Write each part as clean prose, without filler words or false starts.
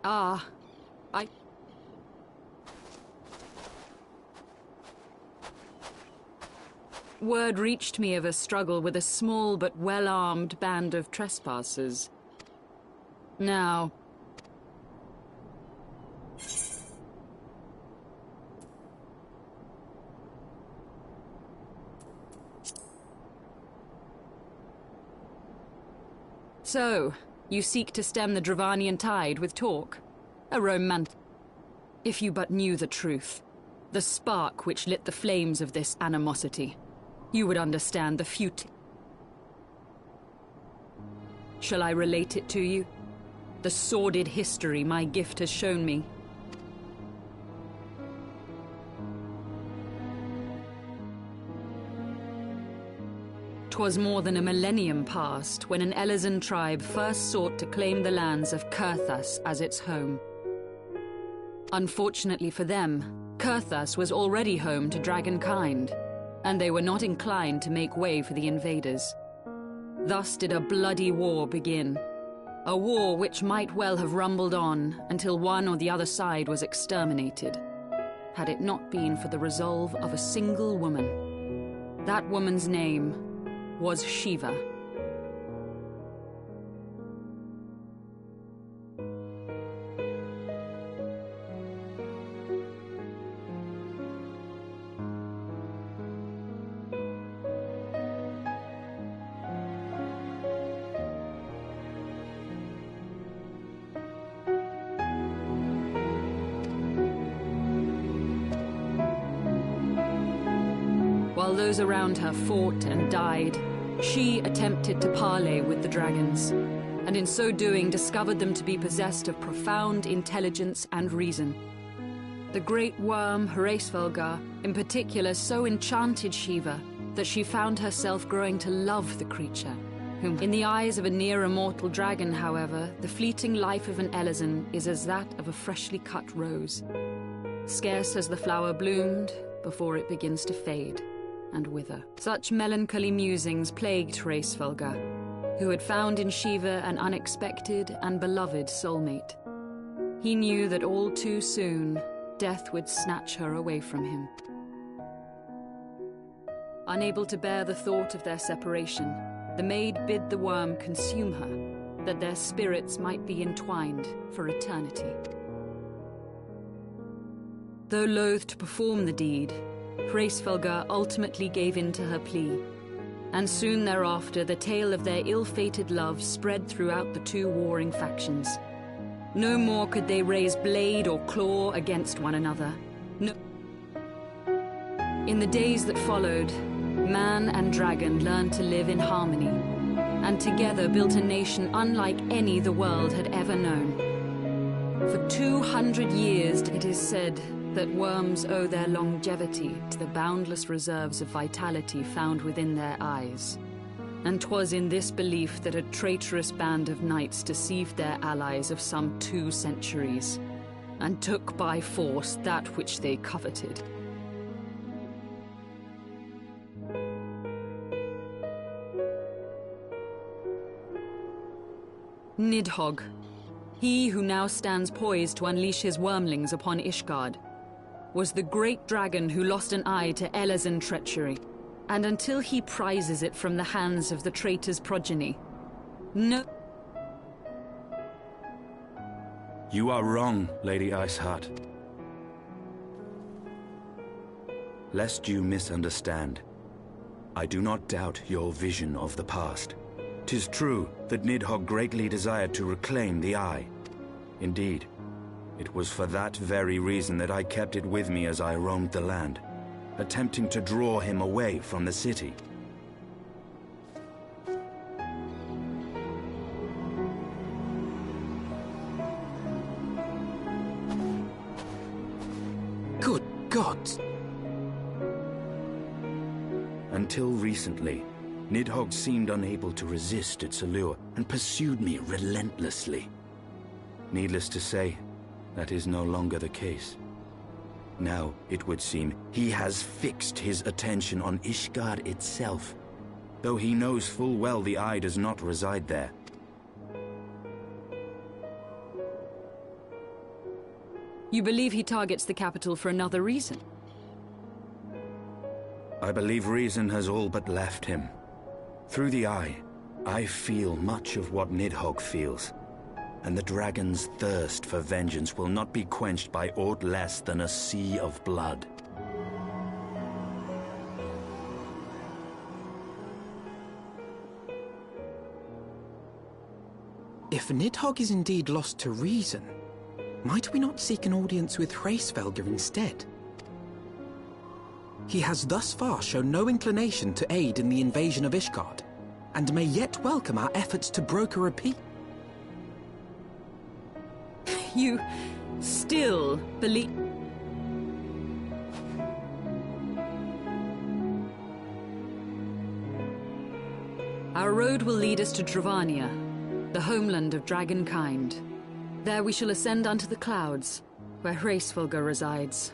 Ah, Word reached me of a struggle with a small but well-armed band of trespassers. Now... So, you seek to stem the Dravanian tide with talk? A romantic... If you but knew the truth, the spark which lit the flames of this animosity, you would understand the futility. Shall I relate it to you? The sordid history my gift has shown me. 'Twas more than a millennium past when an Elizan tribe first sought to claim the lands of Kurthas as its home. Unfortunately for them, Kurthas was already home to dragonkind, and they were not inclined to make way for the invaders. Thus did a bloody war begin, a war which might well have rumbled on until one or the other side was exterminated, had it not been for the resolve of a single woman. That woman's name was Shiva. While those around her fought and died, she attempted to parley with the dragons, and in so doing discovered them to be possessed of profound intelligence and reason. The great worm Hraesvelgar, in particular, so enchanted Shiva that she found herself growing to love the creature, whom, in the eyes of a near-immortal dragon, however, the fleeting life of an Elizan is as that of a freshly cut rose. Scarce has the flower bloomed before it begins to fade and wither. Such melancholy musings plagued Hraesvelgar, who had found in Shiva an unexpected and beloved soulmate. He knew that all too soon, death would snatch her away from him. Unable to bear the thought of their separation, the maid bid the worm consume her, that their spirits might be entwined for eternity. Though loath to perform the deed, Hraesvelgar ultimately gave in to her plea, and soon thereafter the tale of their ill-fated love spread throughout the two warring factions. No more could they raise blade or claw against one another. No. In the days that followed, man and dragon learned to live in harmony, and together built a nation unlike any the world had ever known. For 200 years it is said that worms owe their longevity to the boundless reserves of vitality found within their eyes. And 'twas in this belief that a traitorous band of knights deceived their allies of some 2 centuries, and took by force that which they coveted. Nidhogg. He who now stands poised to unleash his wormlings upon Ishgard was the great dragon who lost an eye to Elazan treachery. And until he prizes it from the hands of the traitor's progeny, no... You are wrong, Lady Iceheart. Lest you misunderstand, I do not doubt your vision of the past. 'Tis true that Nidhogg greatly desired to reclaim the Eye. Indeed, it was for that very reason that I kept it with me as I roamed the land, attempting to draw him away from the city. Good gods! Until recently, Nidhogg seemed unable to resist its allure and pursued me relentlessly. Needless to say, that is no longer the case. Now, it would seem, he has fixed his attention on Ishgard itself, though he knows full well the Eye does not reside there. You believe he targets the capital for another reason? I believe reason has all but left him. Through the Eye, I feel much of what Nidhogg feels, and the dragon's thirst for vengeance will not be quenched by aught less than a sea of blood. If Nidhogg is indeed lost to reason, might we not seek an audience with Hraesvelgr instead? He has thus far shown no inclination to aid in the invasion of Ishgard, and may yet welcome our efforts to broker a peace. You still believe... Our road will lead us to Dravania, the homeland of dragonkind. There we shall ascend unto the clouds, where Hraesvelgr resides.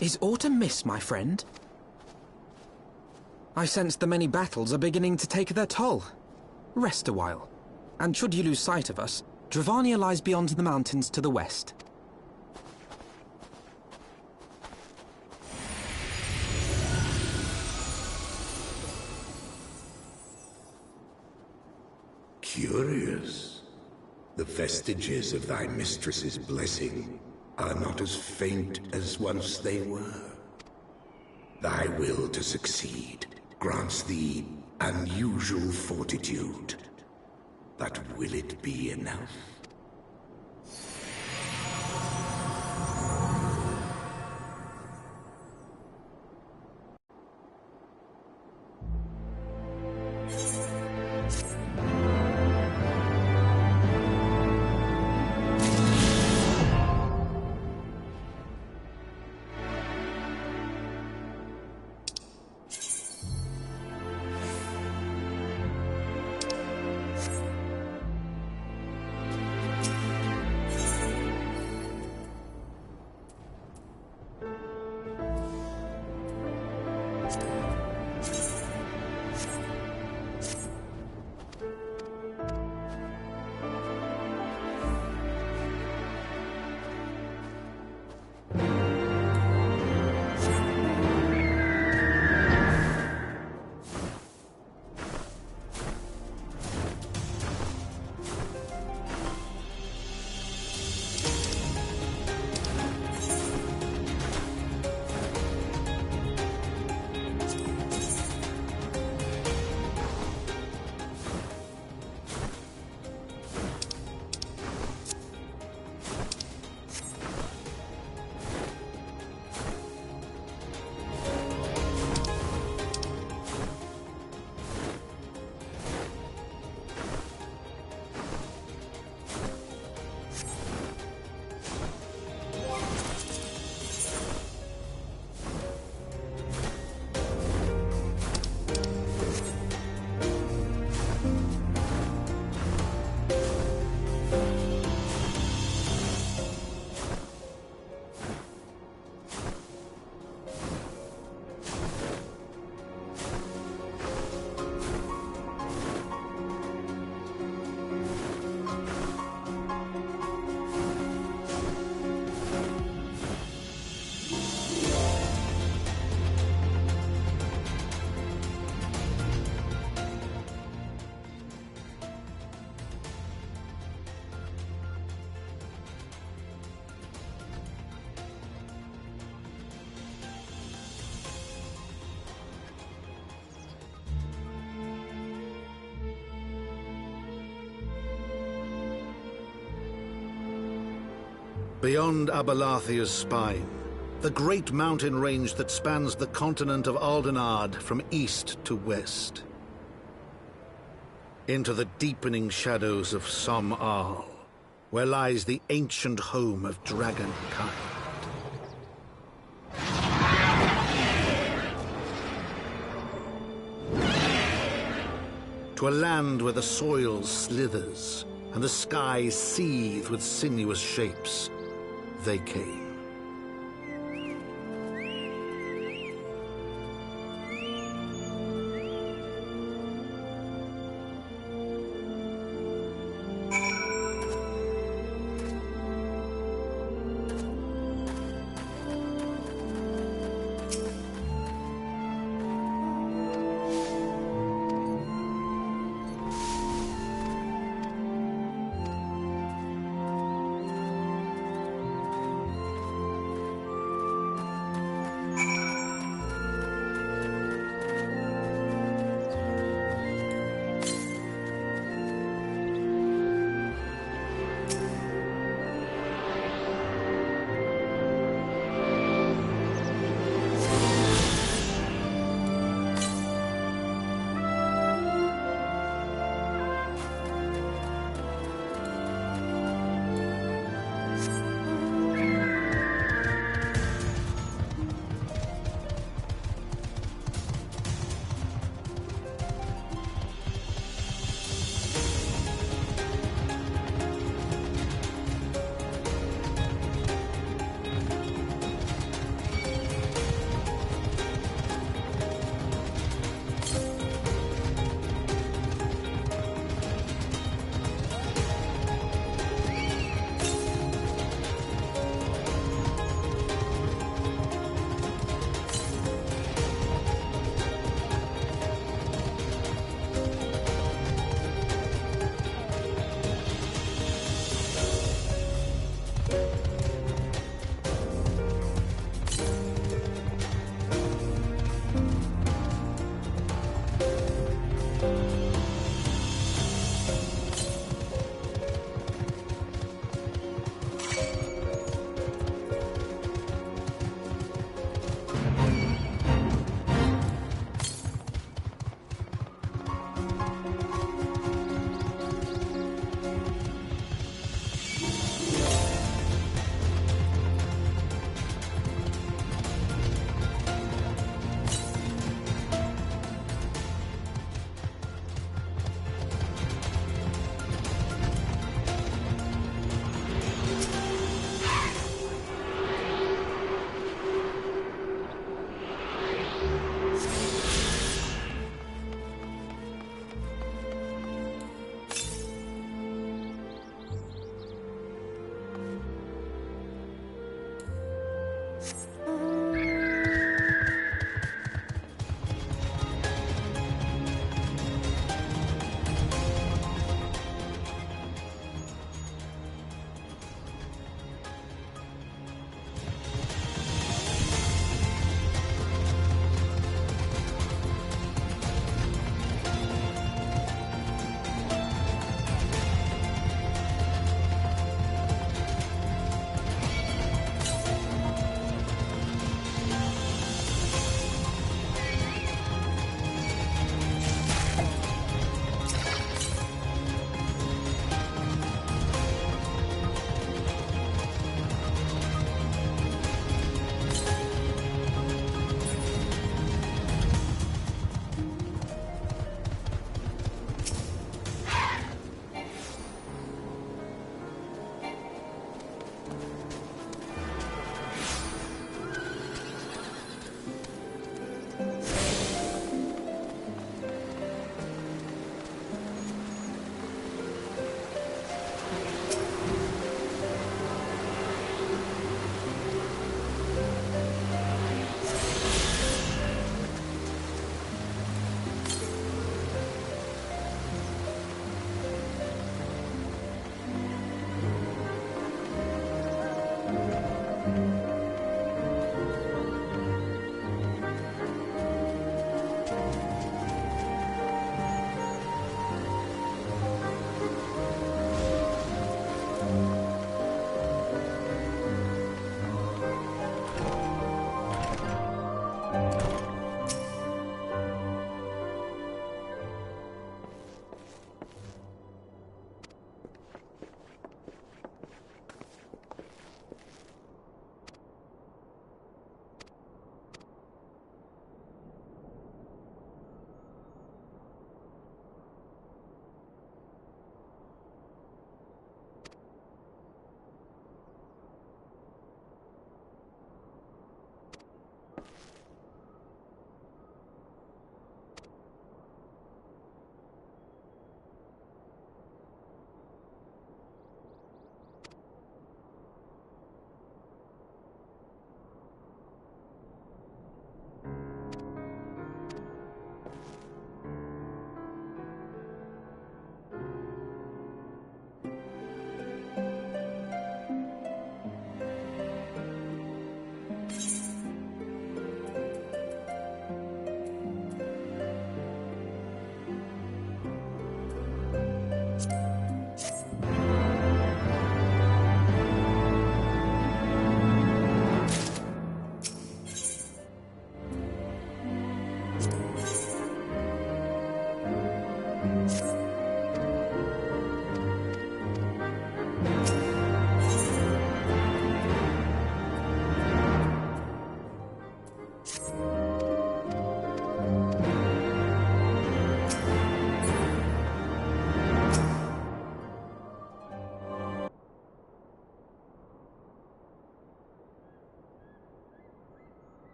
Is aught amiss, my friend? I sense the many battles are beginning to take their toll. Rest a while, and should you lose sight of us, Dravania lies beyond the mountains to the west. Curious. The vestiges of thy mistress's blessing are not as faint as once they were. Thy will to succeed grants thee unusual fortitude. But will it be enough? Beyond Abalathia's spine, the great mountain range that spans the continent of Aldenard from east to west. Into the deepening shadows of Som-Al, where lies the ancient home of dragonkind. To a land where the soil slithers and the skies seethe with sinuous shapes, they came.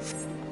you